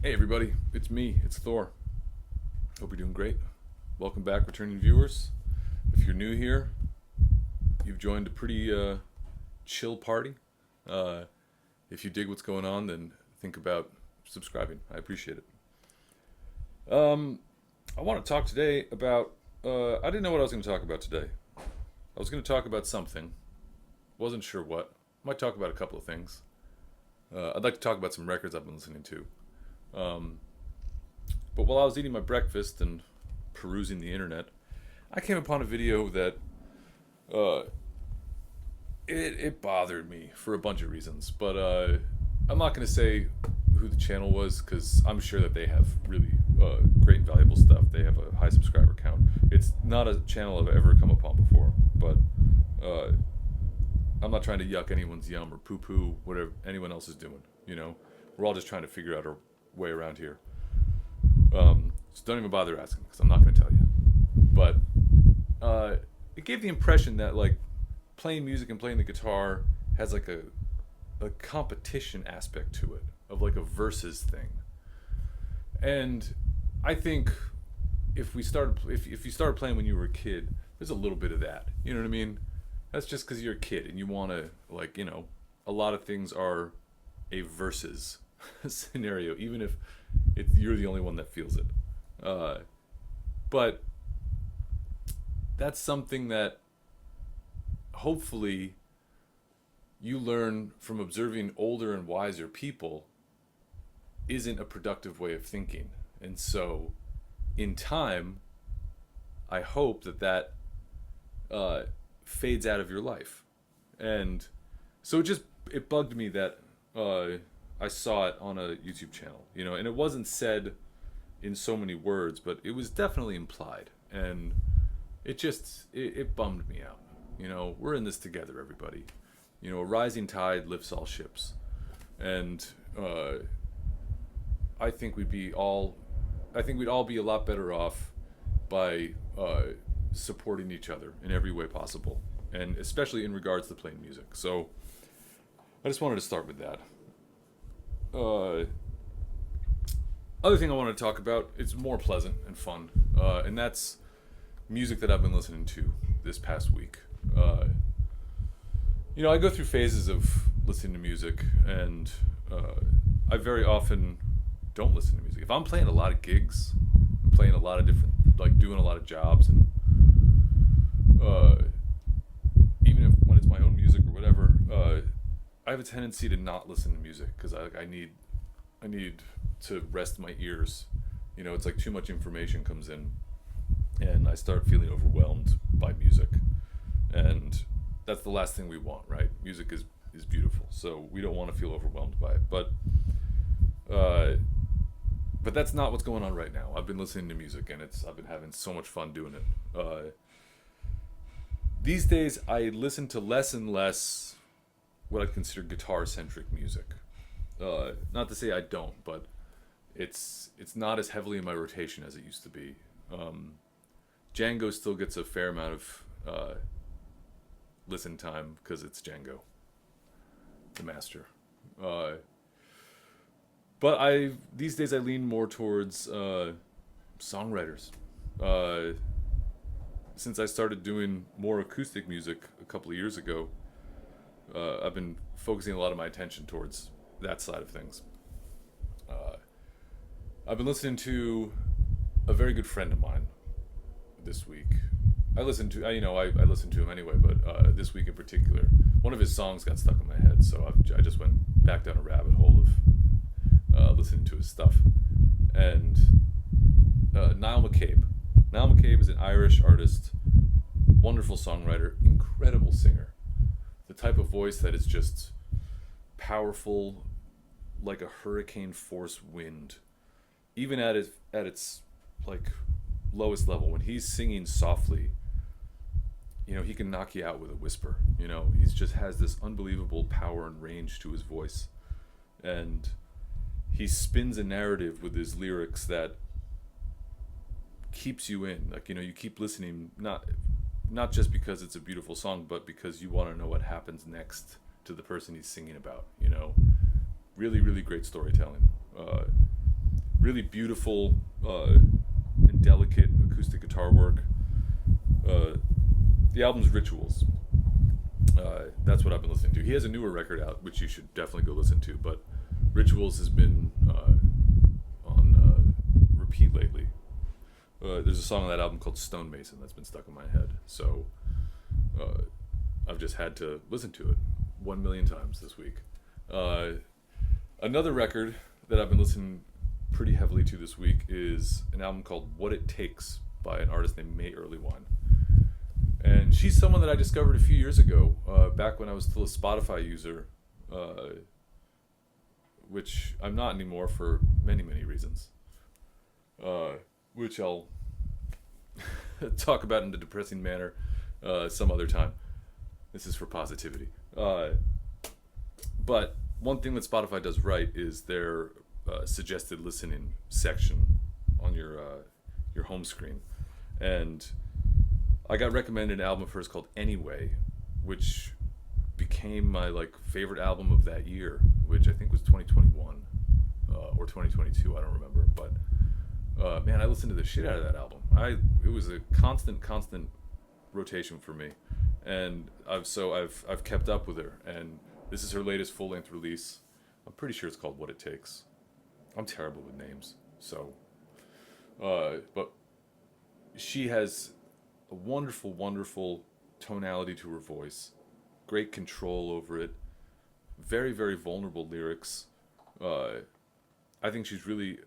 Hey everybody, it's me, it's Thor. Hope you're doing great. Welcome back, returning viewers. If you're new here, you've joined a pretty chill party. If you dig what's going on, then think about subscribing. I appreciate it. I want to talk today about. I didn't know what I was going to talk about today. I was going to talk about something. Wasn't sure what. Might talk about a couple of things. I'd like to talk about some records I've been listening to. But while I was eating my breakfast and perusing the internet, I came upon a video that it bothered me for a bunch of reasons. But I'm not going to say who the channel was because I'm sure that they have really great and valuable stuff. They have a high subscriber count. It's not a channel I've ever come upon before, but I'm not trying to yuck anyone's yum or poo-poo whatever anyone else is doing. You know, we're all just trying to figure out our way around here. So don't even bother asking because I'm not going to tell you. But it gave the impression that like playing music and playing the guitar has like a competition aspect to it, of like a versus thing. And I think if you started playing when you were a kid, there's a little bit of that. You know what I mean? That's just because you're a kid and you want to, like, you know, a lot of things are a versus scenario, even if you're the only one that feels it. But that's something that hopefully you learn from observing older and wiser people isn't a productive way of thinking. And so in time, I hope that fades out of your life. And so it bugged me that I saw it on a YouTube channel, you know, and it wasn't said in so many words, but it was definitely implied, and it bummed me out. You know, we're in this together, everybody. You know, a rising tide lifts all ships, and I think we'd all be a lot better off by supporting each other in every way possible, and especially in regards to playing music. So I just wanted to start with that. Other thing I want to talk about, it's more pleasant and fun, and that's music that I've been listening to this past week. You know, I go through phases of listening to music, and I very often don't listen to music. If I'm playing a lot of gigs, I'm playing a lot of different, like doing a lot of jobs, and even when it's my own music or whatever, I have a tendency to not listen to music because I need to rest my ears. You know, it's like too much information comes in, and I start feeling overwhelmed by music, and that's the last thing we want, right? Music is beautiful, so we don't want to feel overwhelmed by it. But that's not what's going on right now. I've been listening to music, and I've been having so much fun doing it. These days, I listen to less and less what I consider guitar-centric music. Not to say I don't, but it's not as heavily in my rotation as it used to be. Django still gets a fair amount of listen time because it's Django, the master. But these days I lean more towards songwriters. Since I started doing more acoustic music a couple of years ago, I've been focusing a lot of my attention towards that side of things. I've been listening to a very good friend of mine this week. I listen to him anyway, but this week in particular, one of his songs got stuck in my head, so I just went back down a rabbit hole of listening to his stuff. And Nile McCabe. Nile McCabe is an Irish artist, wonderful songwriter, incredible singer. The type of voice that is just powerful, like a hurricane force wind. Even at its like lowest level, when he's singing softly, you know, he can knock you out with a whisper. You know, he just has this unbelievable power and range to his voice, and he spins a narrative with his lyrics that keeps you in. Like, you know, you keep listening, not just because it's a beautiful song, but because you want to know what happens next to the person he's singing about. You know, really, really great storytelling. really beautiful and delicate acoustic guitar work. The album's Rituals. That's what I've been listening to. He has a newer record out, which you should definitely go listen to, but Rituals has been on repeat lately. There's a song on that album called Stonemason that's been stuck in my head, so I've just had to listen to it 1 million times this week. Another record that I've been listening pretty heavily to this week is an album called What It Takes by an artist named Earlywine. And she's someone that I discovered a few years ago, back when I was still a Spotify user, which I'm not anymore for many, many reasons, which I'll talk about in a depressing manner some other time. This is for positivity. But one thing that Spotify does right is their suggested listening section on your home screen. And I got recommended an album of hers called Anyway, which became my favorite album of that year, which I think was 2021 or 2022, I don't remember. But man, I listened to the shit out of that album. It was a constant rotation for me, and I've kept up with her, and this is her latest full-length release. I'm pretty sure it's called What It Takes. I'm terrible with names, so but she has a wonderful tonality to her voice, great control over it, very, very vulnerable lyrics. I think she's really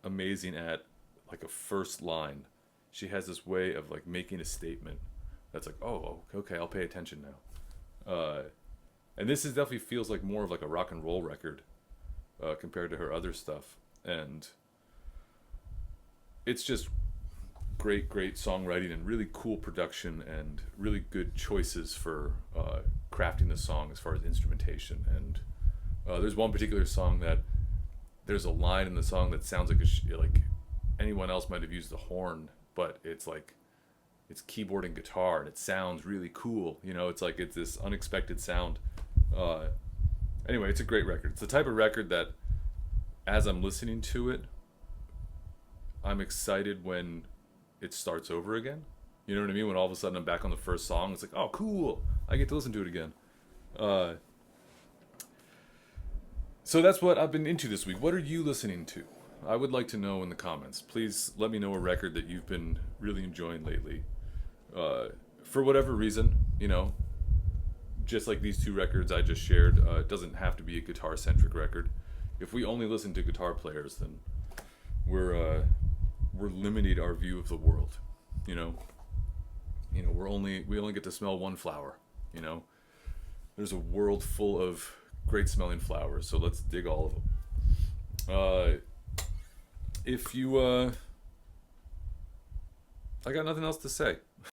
amazing at a first line. She has this way of making a statement that's oh, okay, I'll pay attention now. And this definitely feels more of a rock and roll record compared to her other stuff, and it's just great songwriting and really cool production and really good choices for crafting the song as far as instrumentation. And there's one particular song that there's a line in the song that sounds like anyone else might have used the horn, but it's keyboard and guitar, and it sounds really cool. It's this unexpected sound. Anyway, it's a great record. It's the type of record that, as I'm listening to it, I'm excited when it starts over again. You know what I mean? When all of a sudden I'm back on the first song, it's oh, cool, I get to listen to it again. So that's what I've been into this week. What are you listening to? I would like to know in the comments. Please let me know a record that you've been really enjoying lately. For whatever reason, just like these two records I just shared, it doesn't have to be a guitar-centric record. If we only listen to guitar players, then we're limiting our view of the world. We only get to smell one flower. There's a world full of great smelling flowers, so let's dig all of them. If you I got nothing else to say.